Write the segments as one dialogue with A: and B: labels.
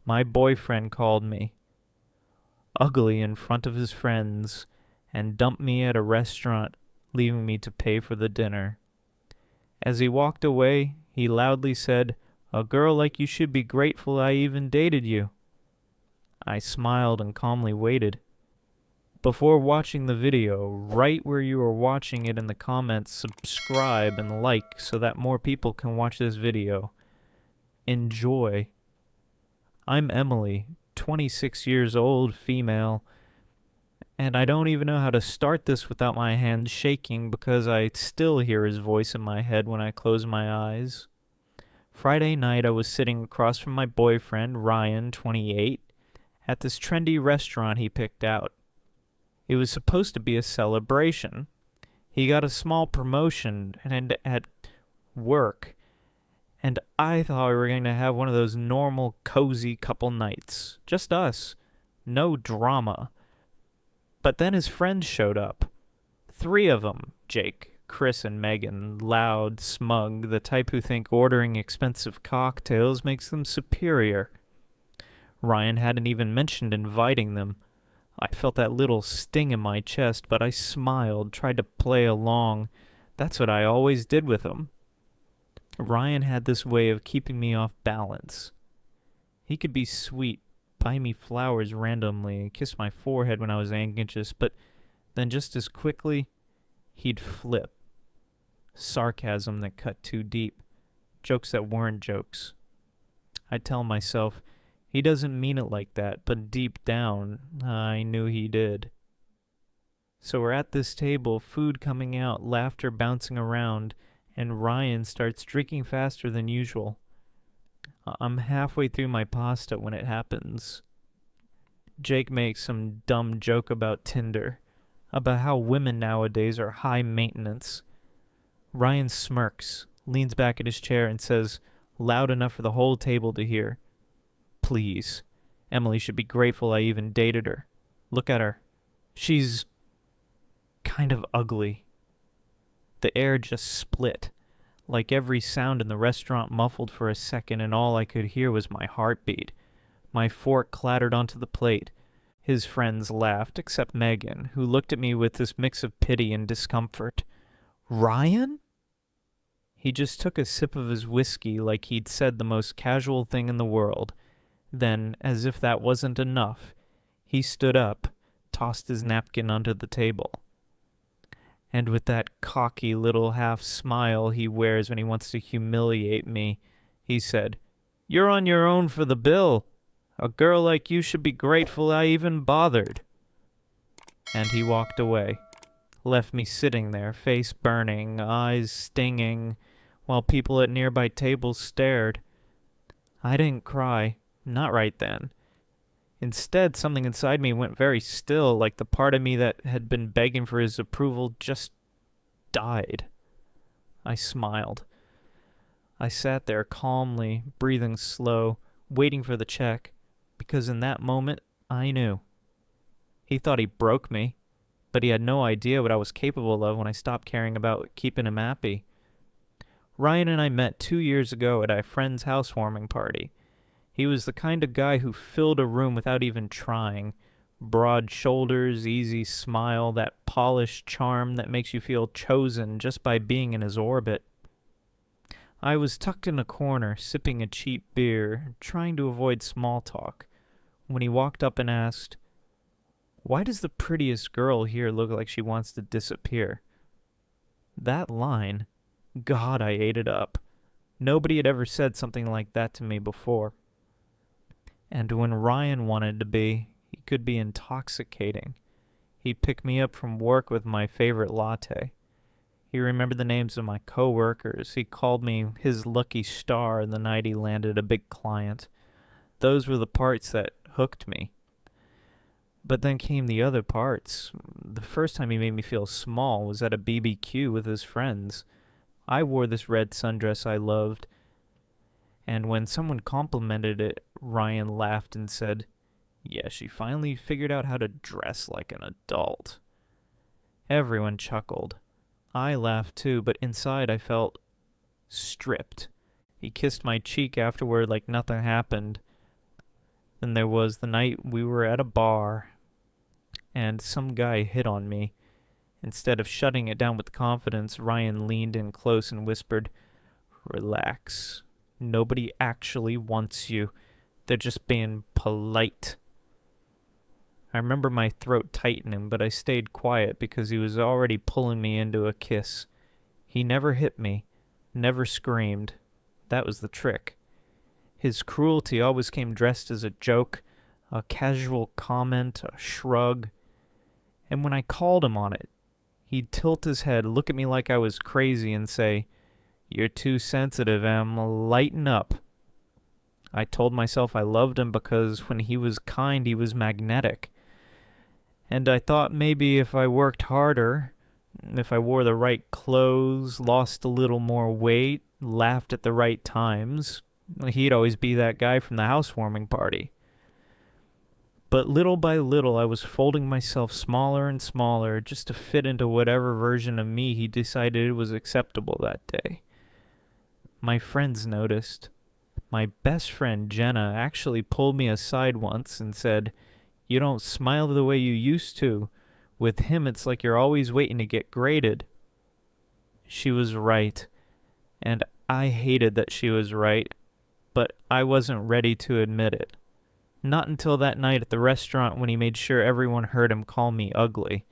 A: My boyfriend called me ugly in front of his friends and dumped me at a restaurant, leaving me to pay for the dinner. As he walked away, he loudly said, "A girl like you should be grateful I even dated you." I smiled and calmly waited. Before watching the video, right where you are watching it in the comments, subscribe and like so that more people can watch this video. Enjoy. I'm Emily, 26 years old, female, and I don't even know how to start this without my hands shaking because I still hear his voice in my head when I close my eyes. Friday night I was sitting across from my boyfriend, Ryan, 28, at this trendy restaurant he picked out. It was supposed to be a celebration. He got a small promotion and at work, and I thought we were going to have one of those normal, cozy couple nights. Just us. No drama. But then his friends showed up. 3 of them. Jake, Chris, and Megan. Loud, smug, the type who think ordering expensive cocktails makes them superior. Ryan hadn't even mentioned inviting them. I felt that little sting in my chest, but I smiled, tried to play along. That's what I always did with him. Ryan had this way of keeping me off balance. He could be sweet, buy me flowers randomly, kiss my forehead when I was anxious, but then just as quickly, he'd flip. Sarcasm that cut too deep. Jokes that weren't jokes. I'd tell myself, he doesn't mean it like that, but deep down, I knew he did. So we're at this table, food coming out, laughter bouncing around, and Ryan starts drinking faster than usual. I'm halfway through my pasta when it happens. Jake makes some dumb joke about Tinder, about how women nowadays are high maintenance. Ryan smirks, leans back in his chair, and says, loud enough for the whole table to hear, "Please, Emily should be grateful I even dated her. Look at her. She's kind of ugly." The air just split, like every sound in the restaurant muffled for a second, and all I could hear was my heartbeat. My fork clattered onto the plate. His friends laughed, except Megan, who looked at me with this mix of pity and discomfort. Ryan? He just took a sip of his whiskey like he'd said the most casual thing in the world. Then, as if that wasn't enough, he stood up, tossed his napkin onto the table. And with that cocky little half-smile he wears when he wants to humiliate me, he said, "You're on your own for the bill. A girl like you should be grateful I even bothered." And he walked away, left me sitting there, face burning, eyes stinging, while people at nearby tables stared. I didn't cry. Not right then. Instead, something inside me went very still, like the part of me that had been begging for his approval just died. I smiled. I sat there calmly, breathing slow, waiting for the check, because in that moment, I knew. He thought he broke me, but he had no idea what I was capable of when I stopped caring about keeping him happy. Ryan and I met 2 years ago at a friend's housewarming party. He was the kind of guy who filled a room without even trying. Broad shoulders, easy smile, that polished charm that makes you feel chosen just by being in his orbit. I was tucked in a corner, sipping a cheap beer, trying to avoid small talk, when he walked up and asked, "Why does the prettiest girl here look like she wants to disappear?" That line, God, I ate it up. Nobody had ever said something like that to me before. And when Ryan wanted to be, he could be intoxicating. He'd pick me up from work with my favorite latte. He remembered the names of my coworkers. He called me his lucky star the night he landed a big client. Those were the parts that hooked me. But then came the other parts. The first time he made me feel small was at a BBQ with his friends. I wore this red sundress I loved, and when someone complimented it, Ryan laughed and said, "Yeah, she finally figured out how to dress like an adult." Everyone chuckled. I laughed too, but inside I felt stripped. He kissed my cheek afterward like nothing happened. than there was the night we were at a bar and some guy hit on me. Instead of shutting it down with confidence, Ryan leaned in close and whispered, "Relax. Nobody actually wants you. They're just being polite." I remember my throat tightening, but I stayed quiet because he was already pulling me into a kiss. He never hit me, never screamed. That was the trick. His cruelty always came dressed as a joke, a casual comment, a shrug. And when I called him on it, he'd tilt his head, look at me like I was crazy, and say, "You're too sensitive, Em. Lighten up." I told myself I loved him because when he was kind, he was magnetic. And I thought maybe if I worked harder, if I wore the right clothes, lost a little more weight, laughed at the right times, he'd always be that guy from the housewarming party. But little by little, I was folding myself smaller and smaller just to fit into whatever version of me he decided was acceptable that day. My friends noticed. My best friend, Jenna, actually pulled me aside once and said, "You don't smile the way you used to. With him, it's like you're always waiting to get graded." She was right, and I hated that she was right, but I wasn't ready to admit it. Not until that night at the restaurant when he made sure everyone heard him call me ugly.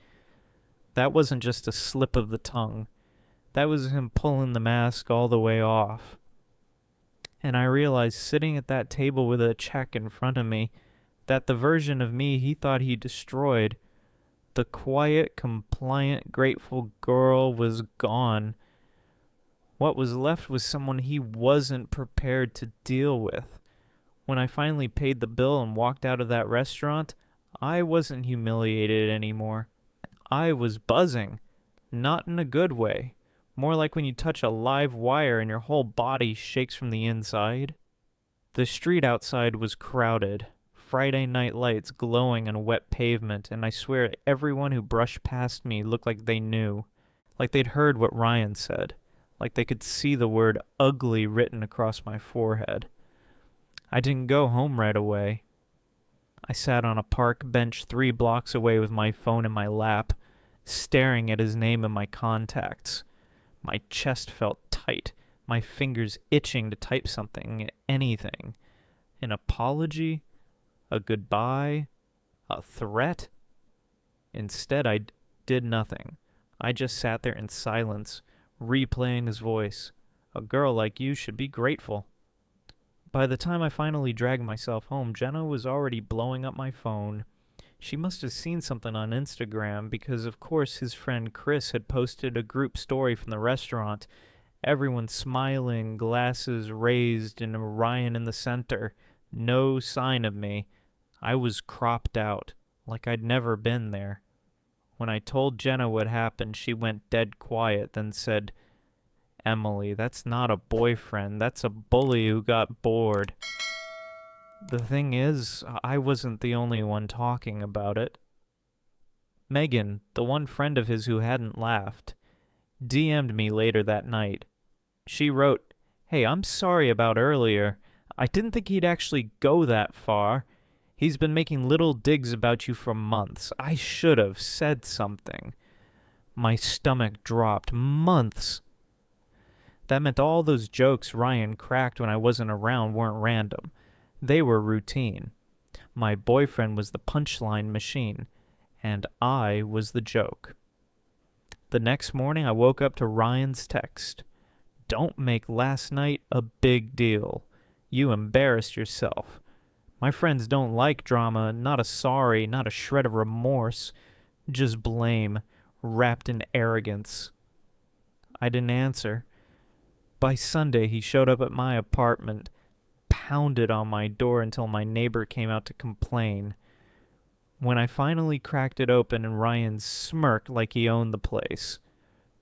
A: That wasn't just a slip of the tongue. That was him pulling the mask all the way off. And I realized sitting at that table with a check in front of me that the version of me he thought he destroyed, the quiet, compliant, grateful girl, was gone. What was left was someone he wasn't prepared to deal with. When I finally paid the bill and walked out of that restaurant, I wasn't humiliated anymore. I was buzzing. Not in a good way. More like when you touch a live wire and your whole body shakes from the inside. The street outside was crowded. Friday night lights glowing on a wet pavement, and I swear everyone who brushed past me looked like they knew. Like they'd heard what Ryan said. Like they could see the word ugly written across my forehead. I didn't go home right away. I sat on a park bench 3 blocks away with my phone in my lap, staring at his name and my contacts. My chest felt tight, my fingers itching to type something, anything. An apology? A goodbye? A threat? Instead, I did nothing. I just sat there in silence, replaying his voice. "A girl like you should be grateful." By the time I finally dragged myself home, Jenna was already blowing up my phone. She must have seen something on Instagram because, of course, his friend Chris had posted a group story from the restaurant. Everyone smiling, glasses raised, and Orion in the center. No sign of me. I was cropped out, like I'd never been there. When I told Jenna what happened, she went dead quiet, then said, "Emily, that's not a boyfriend. That's a bully who got bored." The thing is, I wasn't the only one talking about it. Megan, the one friend of his who hadn't laughed, DM'd me later that night. She wrote, "Hey, I'm sorry about earlier. I didn't think he'd actually go that far. He's been making little digs about you for months. I should have said something." My stomach dropped. Months. That meant all those jokes Ryan cracked when I wasn't around weren't random. They were routine. My boyfriend was the punchline machine, and I was the joke. The next morning, I woke up to Ryan's text. "Don't make last night a big deal. You embarrassed yourself. My friends don't like drama, not a sorry, not a shred of remorse, just blame, wrapped in arrogance." I didn't answer. By Sunday, he showed up at my apartment, pounded on my door until my neighbor came out to complain. When I finally cracked it open and Ryan smirked like he owned the place.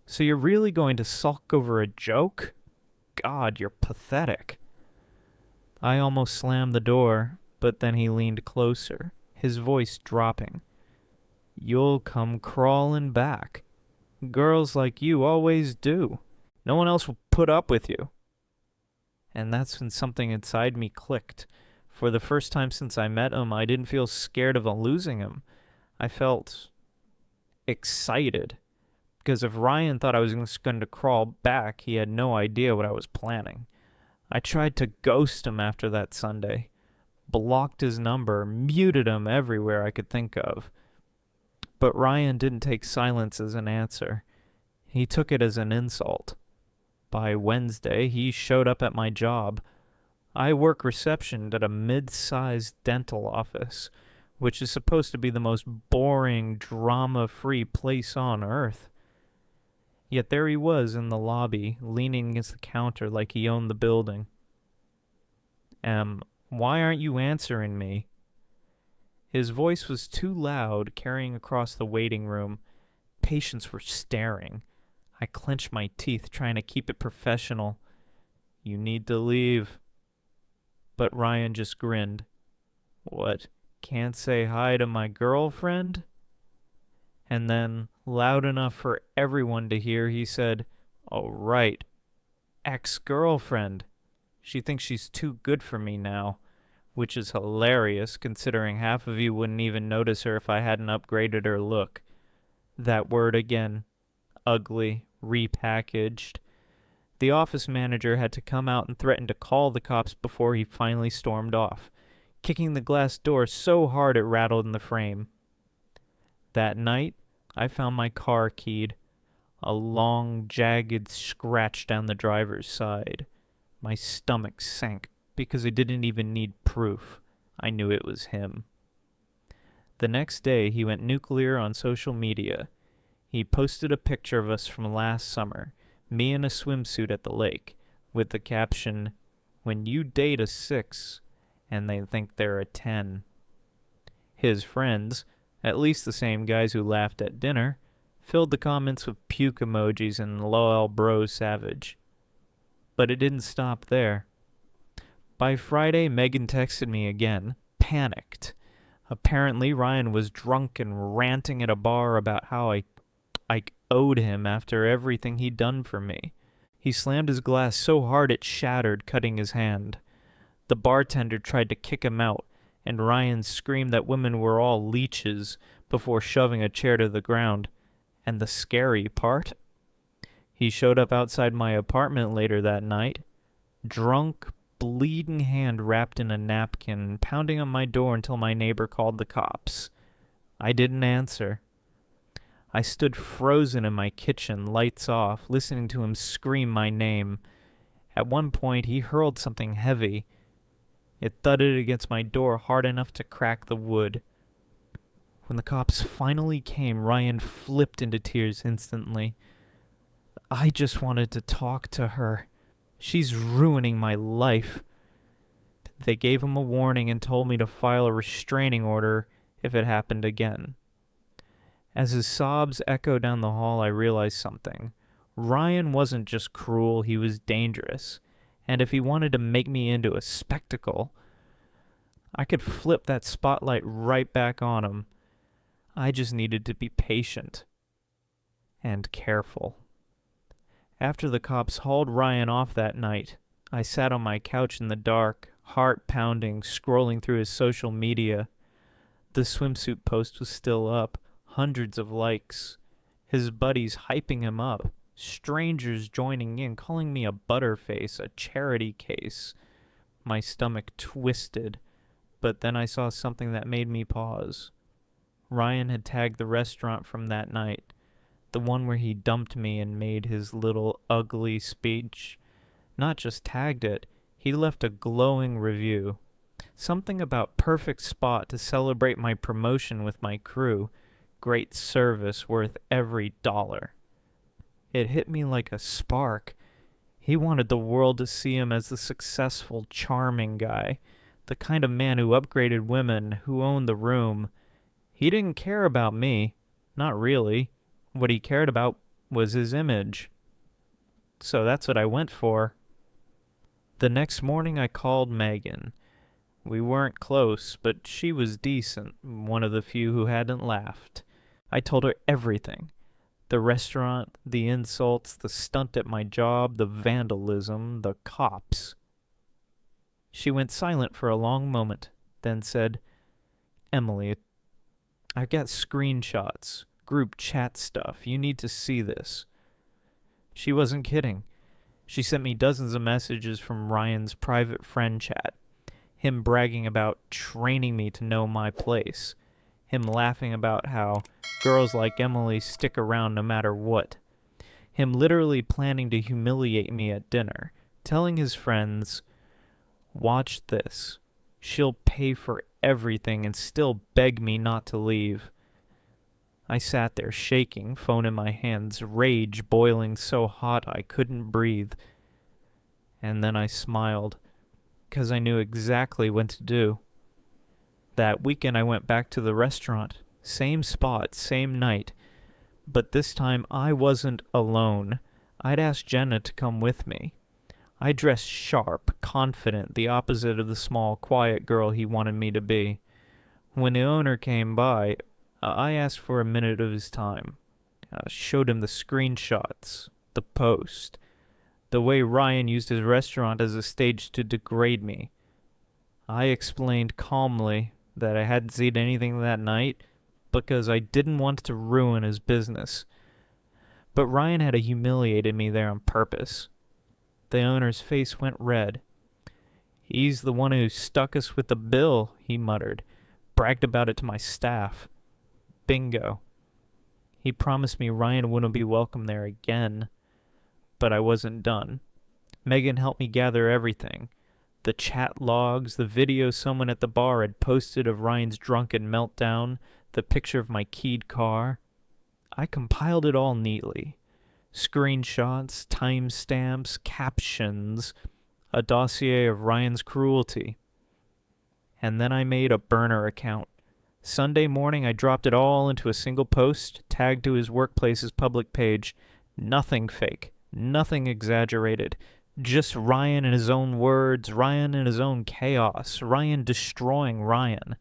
A: "So you're really going to sulk over a joke? God, you're pathetic." I almost slammed the door, but then he leaned closer, his voice dropping. "You'll come crawling back. Girls like you always do. No one else will put up with you." And that's when something inside me clicked. For the first time since I met him, I didn't feel scared of losing him. I felt excited. Because if Ryan thought I was just going to crawl back, he had no idea what I was planning. I tried to ghost him after that Sunday. Blocked his number, muted him everywhere I could think of. But Ryan didn't take silence as an answer. He took it as an insult. By Wednesday, he showed up at my job. I work reception at a mid-sized dental office, which is supposed to be the most boring, drama-free place on earth. Yet there he was in the lobby, leaning against the counter like he owned the building. Why aren't you answering me? His voice was too loud, carrying across the waiting room. Patients were staring. I clenched my teeth, trying to keep it professional. You need to leave. But Ryan just grinned. What, can't say hi to my girlfriend? And then, loud enough for everyone to hear, he said, Oh, right. Ex-girlfriend. She thinks she's too good for me now, which is hilarious considering half of you wouldn't even notice her if I hadn't upgraded her look. That word again. Ugly. Repackaged. The office manager had to come out and threaten to call the cops before he finally stormed off, kicking the glass door so hard it rattled in the frame. That night, I found my car keyed. A long, jagged scratch down the driver's side. My stomach sank because I didn't even need proof. I knew it was him. The next day, he went nuclear on social media. He posted a picture of us from last summer, me in a swimsuit at the lake, with the caption, When you date a 6, and they think they're a 10. His friends, at least the same guys who laughed at dinner, filled the comments with puke emojis and lol bro savage. But it didn't stop there. By Friday, Megan texted me again, panicked. Apparently, Ryan was drunk and ranting at a bar about how I owed him after everything he'd done for me. He slammed his glass so hard it shattered, cutting his hand. The bartender tried to kick him out, and Ryan screamed that women were all leeches before shoving a chair to the ground. And the scary part? He showed up outside my apartment later that night, drunk, bleeding hand wrapped in a napkin, pounding on my door until my neighbor called the cops. I didn't answer. I stood frozen in my kitchen, lights off, listening to him scream my name. At one point, he hurled something heavy. It thudded against my door hard enough to crack the wood. When the cops finally came, Ryan flipped into tears instantly. I just wanted to talk to her. She's ruining my life. They gave him a warning and told me to file a restraining order if it happened again. As his sobs echoed down the hall, I realized something. Ryan wasn't just cruel, he was dangerous. And if he wanted to make me into a spectacle, I could flip that spotlight right back on him. I just needed to be patient and careful. After the cops hauled Ryan off that night, I sat on my couch in the dark, heart pounding, scrolling through his social media. The swimsuit post was still up, hundreds of likes. His buddies hyping him up, strangers joining in, calling me a butterface, a charity case. My stomach twisted, but then I saw something that made me pause. Ryan had tagged the restaurant from that night, the one where he dumped me and made his little ugly speech. Not just tagged it, he left a glowing review. Something about perfect spot to celebrate my promotion with my crew. Great service worth every dollar. It hit me like a spark. He wanted the world to see him as the successful, charming guy, the kind of man who upgraded women, who owned the room. He didn't care about me. Not really. What he cared about was his image. So that's what I went for. The next morning I called Megan. We weren't close, but she was decent, one of the few who hadn't laughed. I told her everything. The restaurant, the insults, the stunt at my job, the vandalism, the cops. She went silent for a long moment, then said, "Emily, I've got screenshots, group chat stuff. You need to see this." She wasn't kidding. She sent me dozens of messages from Ryan's private friend chat. Him bragging about training me to know my place. Him laughing about how girls like Emily stick around no matter what. Him literally planning to humiliate me at dinner. Telling his friends, "Watch this. She'll pay for everything and still beg me not to leave." I sat there shaking, phone in my hands, rage boiling so hot I couldn't breathe. And then I smiled, 'cause I knew exactly what to do. That weekend I went back to the restaurant. Same spot, same night. But this time I wasn't alone. I'd asked Jenna to come with me. I dressed sharp, confident, the opposite of the small, quiet girl he wanted me to be. When the owner came by, I asked for a minute of his time. Showed him the screenshots, the post, the way Ryan used his restaurant as a stage to degrade me. I explained calmly that I hadn't seen anything that night because I didn't want to ruin his business. But Ryan had humiliated me there on purpose. The owner's face went red. "He's the one who stuck us with the bill," he muttered. "Bragged about it to my staff." Bingo. He promised me Ryan wouldn't be welcome there again. But I wasn't done. Megan helped me gather everything. The chat logs, the video someone at the bar had posted of Ryan's drunken meltdown, the picture of my keyed car. I compiled it all neatly. Screenshots, timestamps, captions, a dossier of Ryan's cruelty. And then I made a burner account. Sunday morning I dropped it all into a single post, tagged to his workplace's public page. Nothing fake, nothing exaggerated. Just Ryan in his own words, Ryan in his own chaos, Ryan destroying Ryan.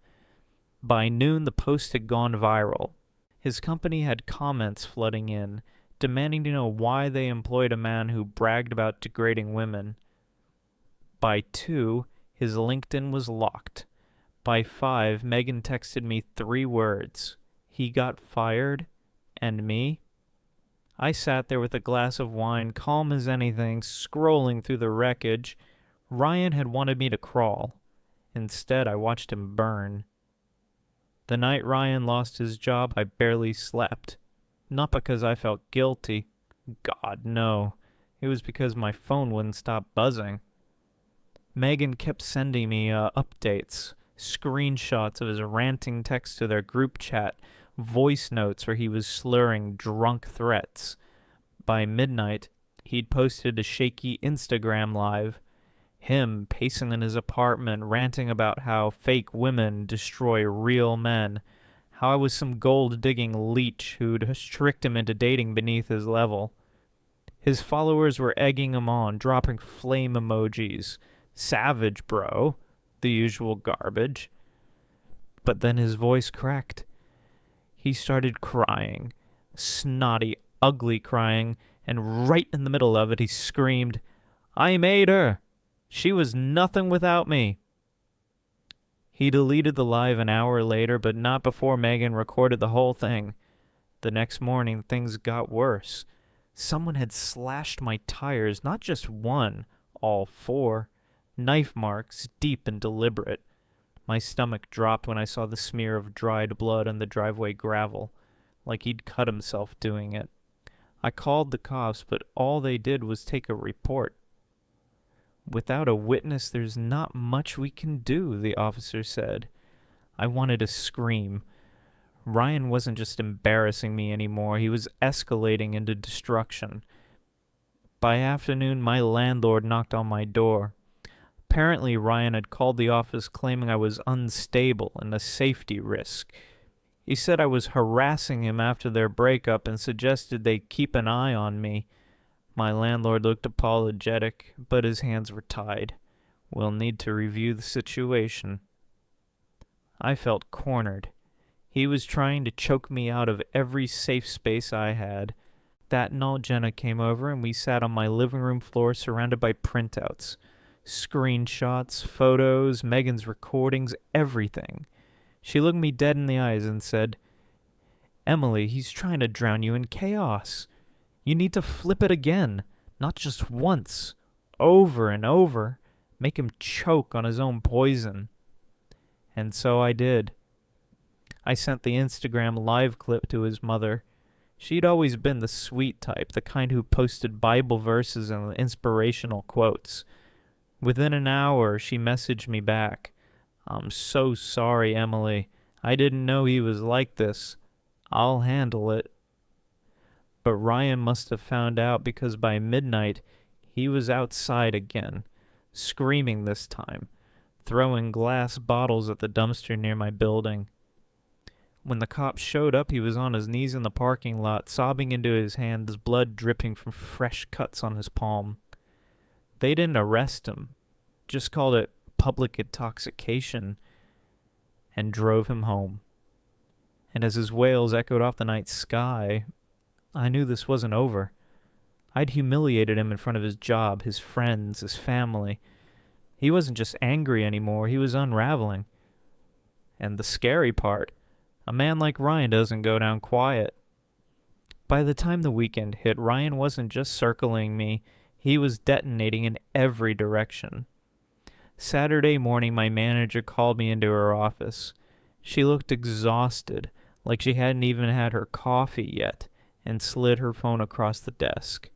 A: By noon the post had gone viral. His company had comments flooding in, demanding to know why they employed a man who bragged about degrading women. By 2, his LinkedIn was locked. By 5, Megan texted me 3 words. He got fired, and me? I sat there with a glass of wine, calm as anything, scrolling through the wreckage. Ryan had wanted me to crawl. Instead, I watched him burn. The night Ryan lost his job, I barely slept. Not because I felt guilty. God, no. It was because my phone wouldn't stop buzzing. Megan kept sending me updates, screenshots of his ranting text to their group chat, voice notes where he was slurring drunk threats. By midnight, he'd posted a shaky Instagram live. Him pacing in his apartment, ranting about how fake women destroy real men, how I was some gold-digging leech who'd tricked him into dating beneath his level. His followers were egging him on, dropping flame emojis. "Savage, bro," the usual garbage. But then his voice cracked. He started crying, snotty, ugly crying, and right in the middle of it he screamed, "I made her! She was nothing without me!" He deleted the live an hour later, but not before Megan recorded the whole thing. The next morning, things got worse. Someone had slashed my tires, not just one, all 4. Knife marks, deep and deliberate. My stomach dropped when I saw the smear of dried blood on the driveway gravel, like he'd cut himself doing it. I called the cops, but all they did was take a report. "Without a witness, there's not much we can do," the officer said. I wanted to scream. Ryan wasn't just embarrassing me anymore, he was escalating into destruction. By afternoon, my landlord knocked on my door. Apparently, Ryan had called the office claiming I was unstable and a safety risk. He said I was harassing him after their breakup and suggested they keep an eye on me. My landlord looked apologetic, but his hands were tied. "We'll need to review the situation." I felt cornered. He was trying to choke me out of every safe space I had. That night, Jenna came over and we sat on my living room floor surrounded by printouts. Screenshots, photos, Megan's recordings, everything. She looked me dead in the eyes and said, "Emily, he's trying to drown you in chaos. You need to flip it again, not just once, over and over. Make him choke on his own poison." And so I did. I sent the Instagram live clip to his mother. She'd always been the sweet type, the kind who posted Bible verses and inspirational quotes. Within an hour, she messaged me back. "I'm so sorry, Emily. I didn't know he was like this. I'll handle it." But Ryan must have found out, because by midnight, he was outside again, screaming this time, throwing glass bottles at the dumpster near my building. When the cops showed up, he was on his knees in the parking lot, sobbing into his hands, blood dripping from fresh cuts on his palm. They didn't arrest him, just called it public intoxication, and drove him home. And as his wails echoed off the night sky, I knew this wasn't over. I'd humiliated him in front of his job, his friends, his family. He wasn't just angry anymore, he was unraveling. And the scary part, a man like Ryan doesn't go down quiet. By the time the weekend hit, Ryan wasn't just circling me, he was detonating in every direction. Saturday morning, my manager called me into her office. She looked exhausted, like she hadn't even had her coffee yet, and slid her phone across the desk.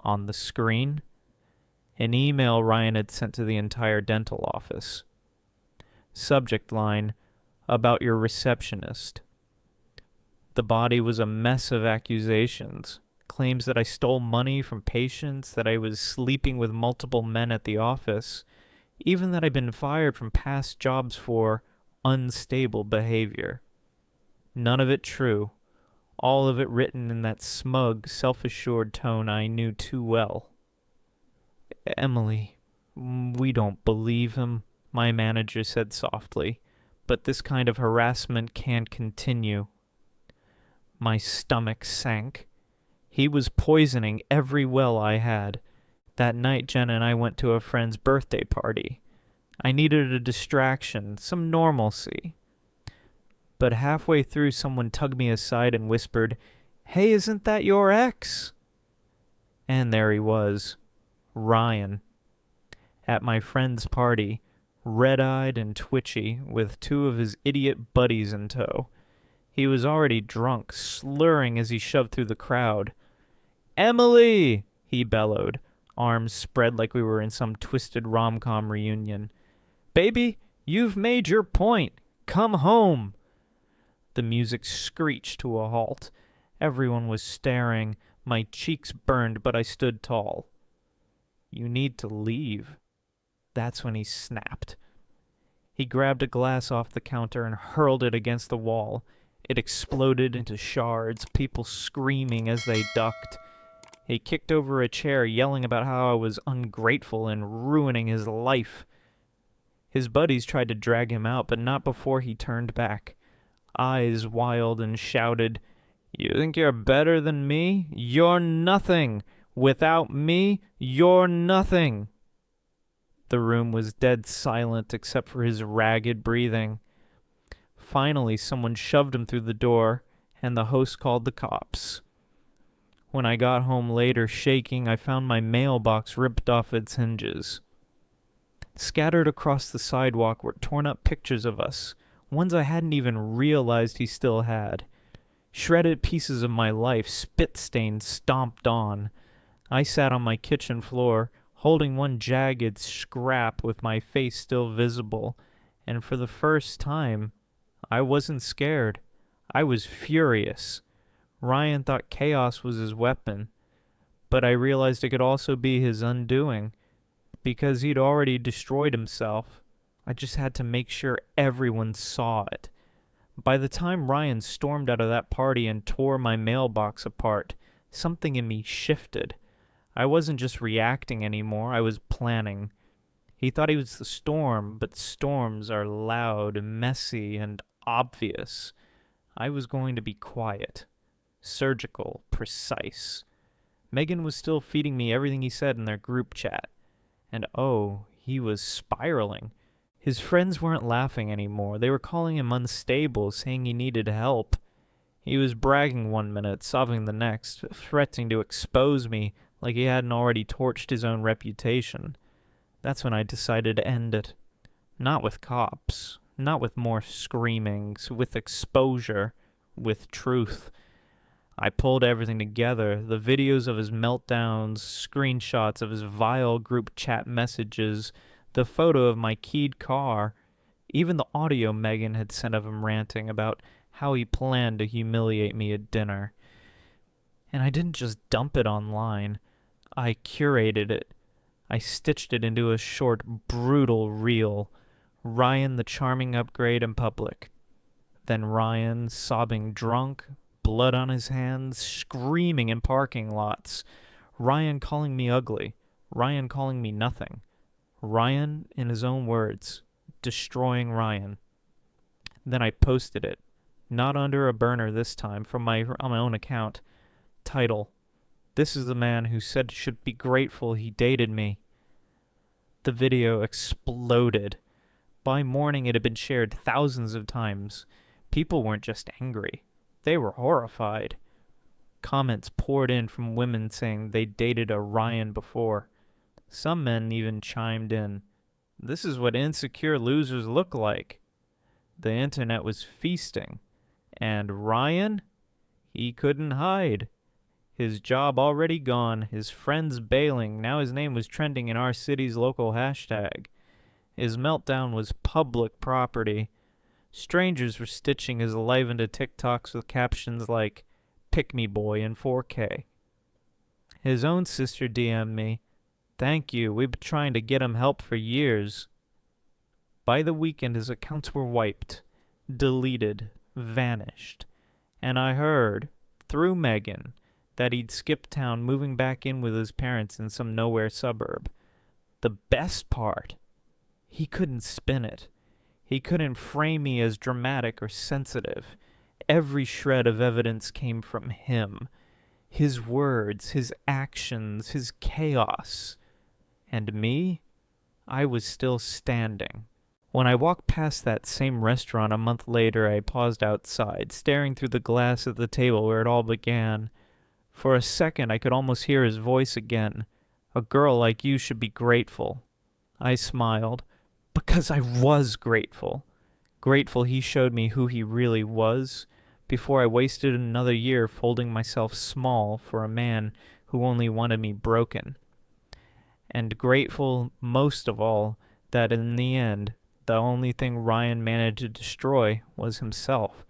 A: On the screen, an email Ryan had sent to the entire dental office. Subject line, "About your receptionist." The body was a mess of accusations, claims that I stole money from patients, that I was sleeping with multiple men at the office, even that I'd been fired from past jobs for unstable behavior. None of it true, all of it written in that smug, self-assured tone I knew too well. "Emily, we don't believe him," my manager said softly, "but this kind of harassment can't continue." My stomach sank. He was poisoning every well I had. That night, Jenna and I went to a friend's birthday party. I needed a distraction, some normalcy. But halfway through, someone tugged me aside and whispered, "Hey, isn't that your ex?" And there he was, Ryan, at my friend's party, red-eyed and twitchy, with two of his idiot buddies in tow. He was already drunk, slurring as he shoved through the crowd. "Emily!" he bellowed, arms spread like we were in some twisted rom-com reunion. "Baby, you've made your point. Come home." The music screeched to a halt. Everyone was staring. My cheeks burned, but I stood tall. "You need to leave." That's when he snapped. He grabbed a glass off the counter and hurled it against the wall. It exploded into shards, people screaming as they ducked. He kicked over a chair, yelling about how I was ungrateful and ruining his life. His buddies tried to drag him out, but not before he turned back, eyes wild, and shouted, "You think you're better than me? You're nothing! Without me, you're nothing!" The room was dead silent except for his ragged breathing. Finally, someone shoved him through the door, and the host called the cops. When I got home later, shaking, I found my mailbox ripped off its hinges. Scattered across the sidewalk were torn-up pictures of us, ones I hadn't even realized he still had. Shredded pieces of my life, spit-stained, stomped on. I sat on my kitchen floor, holding one jagged scrap with my face still visible, and for the first time, I wasn't scared. I was furious. Ryan thought chaos was his weapon, but I realized it could also be his undoing, because he'd already destroyed himself. I just had to make sure everyone saw it. By the time Ryan stormed out of that party and tore my mailbox apart, something in me shifted. I wasn't just reacting anymore, I was planning. He thought he was the storm, but storms are loud, messy, and obvious. I was going to be quiet, surgical, precise. Megan was still feeding me everything he said in their group chat. And oh, He was spiraling. His friends weren't laughing anymore. They were calling him unstable, saying he needed help. He was bragging one minute, sobbing the next, threatening to expose me like he hadn't already torched his own reputation. That's when I decided to end it. Not with cops, not with more screamings, with exposure, with truth. I pulled everything together, the videos of his meltdowns, screenshots of his vile group chat messages, the photo of my keyed car, even the audio Megan had sent of him ranting about how he planned to humiliate me at dinner. And I didn't just dump it online. I curated it. I stitched it into a short, brutal reel. Ryan the charming upgrade in public. Then Ryan sobbing drunk, blood on his hands, screaming in parking lots. Ryan calling me ugly. Ryan calling me nothing. Ryan, in his own words, destroying Ryan. Then I posted it. Not under a burner this time, on my own account. Title: This is the man who said should be grateful he dated me. The video exploded. By morning it had been shared thousands of times. People weren't just angry. They were horrified. Comments poured in from women saying they dated a Ryan before. Some men even chimed in. This is what insecure losers look like. The internet was feasting. And Ryan? He couldn't hide. His job already gone, his friends bailing, now his name was trending in our city's local hashtag. His meltdown was public property. Strangers were stitching his life into TikToks with captions like, "Pick me boy" in 4K. His own sister DM'd me, "Thank you, we've been trying to get him help for years." By the weekend his accounts were wiped, deleted, vanished, and I heard, through Megan, that he'd skipped town, moving back in with his parents in some nowhere suburb. The best part, he couldn't spin it. He couldn't frame me as dramatic or sensitive. Every shred of evidence came from him. His words, his actions, his chaos. And me? I was still standing. When I walked past that same restaurant a month later, I paused outside, staring through the glass at the table where it all began. For a second, I could almost hear his voice again. "A girl like you should be grateful." I smiled, because I was grateful. Grateful he showed me who he really was, before I wasted another year folding myself small for a man who only wanted me broken. And grateful, most of all, that in the end, the only thing Ryan managed to destroy was himself.